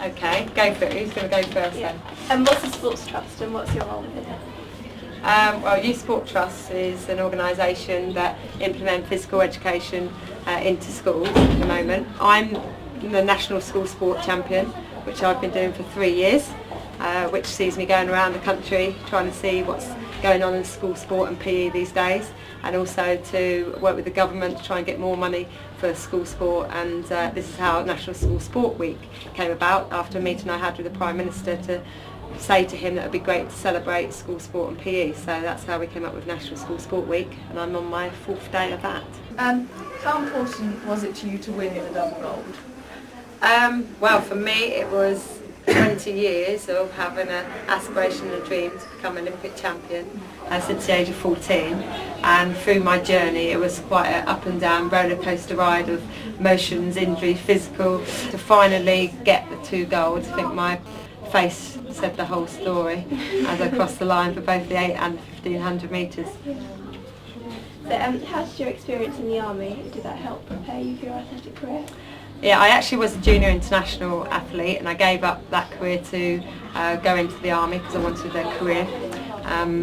Okay, go for it. Who's going to go first Yeah. then? And what's the Sports Trust and what's your role within it? Well, Youth Sport Trust is an organisation that implements physical education into schools at the moment. I'm the National School Sport Champion, which I've been doing for 3 years, which sees me going around the country trying to see what's going on in school sport and PE these days, and also to work with the government to try and get more money for school sport. And this is how National School Sport Week came about, after a meeting I had with the Prime Minister to say to him that it would be great to celebrate school sport and PE. So that's how we came up with National School Sport Week, and I'm on my 4th day of that. How important was it to you to win the double gold? Well, for me it was 20 years of having an aspiration and a dream to become Olympic champion since the age of 14, and through my journey it was quite an up and down roller coaster ride of emotions, injury, physical, to finally get the 2 golds. I think my face said the whole story as I crossed the line for both the 8 and 1500 metres. So, how did your experience in the army, did that help prepare you for your athletic career? Yeah, I actually was a junior international athlete, and I gave up that career to go into the army because I wanted a career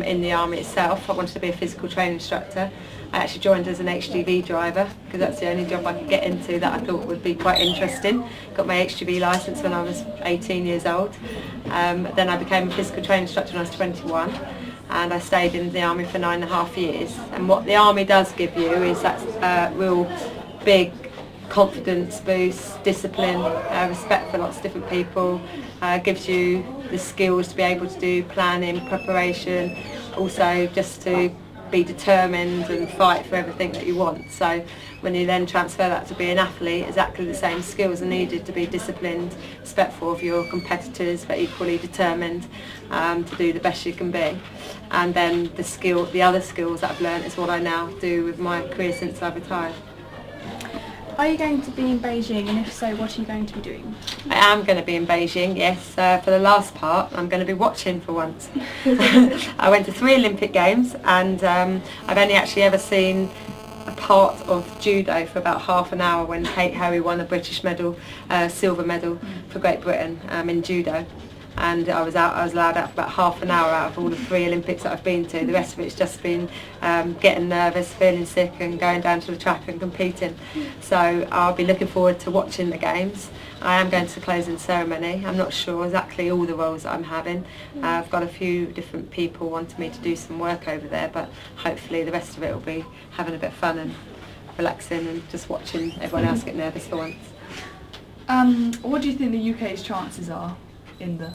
in the army itself. I wanted to be a physical training instructor. I actually joined as an HGV driver because that's the only job I could get into that I thought would be quite interesting. Got my HGV licence when I was 18 years old. Then I became a physical training instructor when I was 21, and I stayed in the army for 9.5 years. And what the army does give you is that real big confidence boost, discipline, respect for lots of different people, gives you the skills to be able to do planning, preparation, also just to be determined and fight for everything that you want. So when you then transfer that to be an athlete, exactly the same skills are needed to be disciplined, respectful of your competitors, but equally determined to do the best you can be. And then the other skills that I've learned is what I now do with my career since I've retired. Are you going to be in Beijing, and if so, what are you going to be doing? I am going to be in Beijing, yes. For the last part, I'm going to be watching for once. I went to 3 Olympic Games, and I've only actually ever seen a part of judo for about half an hour when Kate Hoey won a British medal, silver medal for Great Britain in judo. And I was allowed out for about half an hour out of all the 3 Olympics that I've been to. The rest of it's just been getting nervous, feeling sick and going down to the track and competing. So I'll be looking forward to watching the games. I am going to the closing ceremony. I'm not sure exactly all the roles that I'm having. I've got a few different people wanting me to do some work over there, but hopefully the rest of it will be having a bit of fun and relaxing and just watching everyone else get nervous for once. What do you think the UK's chances are in the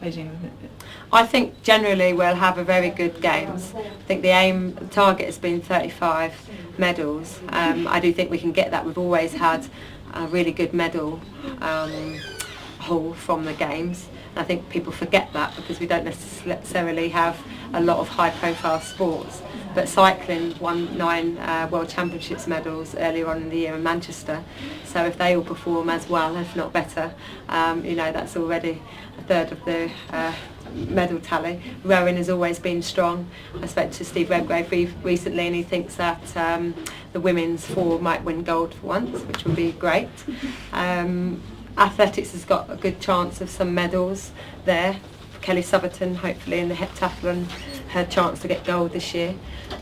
Beijing Olympics? I think generally we'll have a very good games. I think the target has been 35 medals. I do think we can get that. We've always had a really good medal haul from the games. And I think people forget that because we don't necessarily have a lot of high profile sports. But cycling won 9 World Championships medals earlier on in the year in Manchester. So if they all perform as well, if not better, that's already a third of the medal tally. Rowing has always been strong. I spoke to Steve Redgrave recently, and he thinks that the women's 4 might win gold for once, which would be great. Athletics has got a good chance of some medals there. Kelly Southerton, hopefully in the heptathlon, her chance to get gold this year,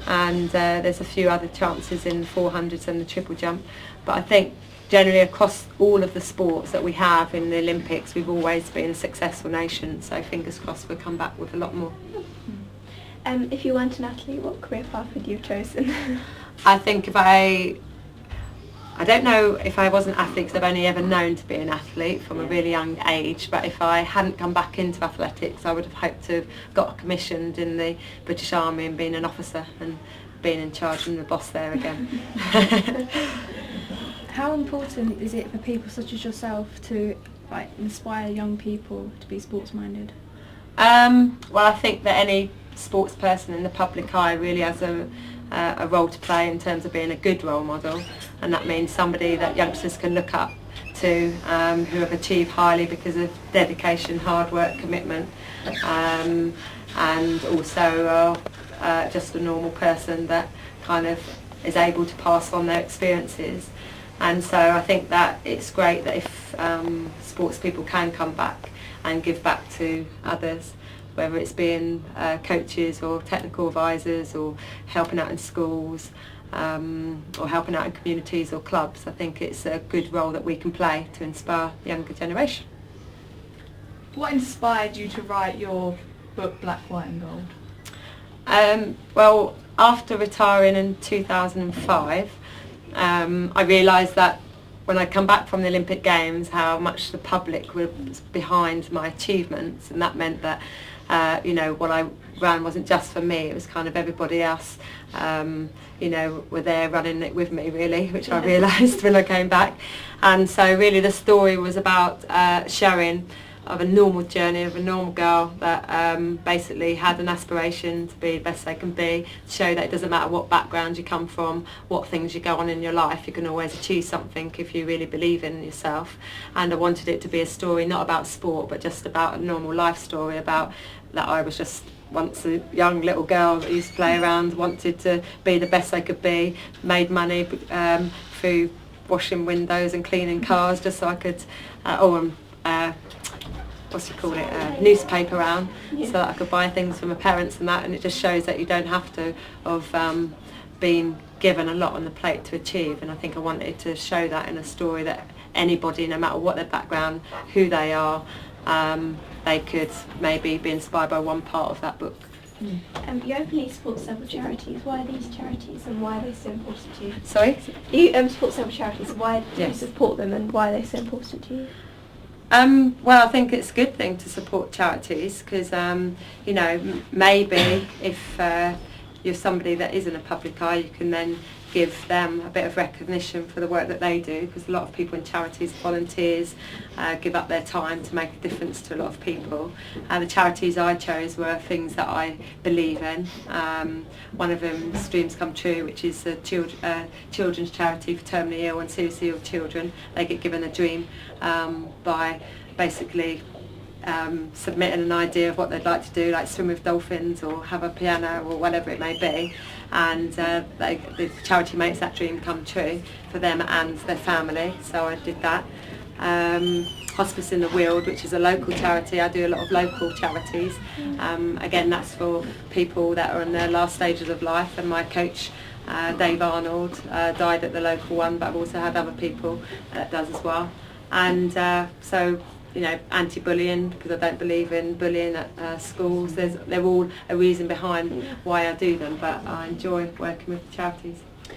and there's a few other chances in 400s and the triple jump. But I think generally across all of the sports that we have in the Olympics, we've always been a successful nation, so fingers crossed we'll come back with a lot more. If you weren't an athlete, what career path would you have chosen? I think I don't know if I was an athlete, because I've only ever known to be an athlete from a really young age, but if I hadn't come back into athletics, I would have hoped to have got commissioned in the British Army and been an officer and been in charge and the boss there again. How important is it for people such as yourself to inspire young people to be sports minded? Well, I think that any sports person in the public eye really has a role to play in terms of being a good role model, and that means somebody that youngsters can look up to, who have achieved highly because of dedication, hard work, commitment, and also just a normal person that kind of is able to pass on their experiences. And so I think that it's great that if sports people can come back and give back to others, whether it's being coaches or technical advisors or helping out in schools or helping out in communities or clubs. I think it's a good role that we can play to inspire the younger generation. What inspired you to write your book Black, White and Gold? Well, after retiring in 2005, I realised that when I come back from the Olympic Games, how much the public was behind my achievements, and that meant that what I ran wasn't just for me, it was kind of everybody else were there running it with me, really, which I realised when I came back. And so really the story was about showing of a normal journey of a normal girl that basically had an aspiration to be the best they can be, show that it doesn't matter what background you come from, what things you go on in your life, you can always achieve something if you really believe in yourself. And I wanted it to be a story not about sport but just about a normal life story, about that I was just once a young little girl that used to play around, wanted to be the best I could be, made money through washing windows and cleaning cars just so I could newspaper around, so that I could buy things for my parents and that. And it just shows that you don't have to have been given a lot on the plate to achieve. And I think I wanted to show that in a story, that anybody, no matter what their background, who they are, they could maybe be inspired by one part of that book. You openly support several charities. Why are these charities and why are they so important to you? Sorry? You support several charities. Why do you Yes. support them and why are they so important to you? Well, I think it's a good thing to support charities because, maybe if you're somebody that is in a public eye, you can then give them a bit of recognition for the work that they do, because a lot of people in charities, volunteers, give up their time to make a difference to a lot of people. The charities I chose were things that I believe in. One of them is Dreams Come True, which is a children's charity for terminally ill and seriously ill children. They get given a dream by basically submitting an idea of what they'd like to do, like swim with dolphins or have a piano or whatever it may be, and the charity makes that dream come true for them and their family. So I did that. Hospice in the Weald, which is a local charity. I do a lot of local charities. Again, that's for people that are in their last stages of life, and my coach Dave Arnold died at the local one, but I've also had other people that does as well. And so anti-bullying, because I don't believe in bullying at schools. They're all a reason behind why I do them, but I enjoy working with charities.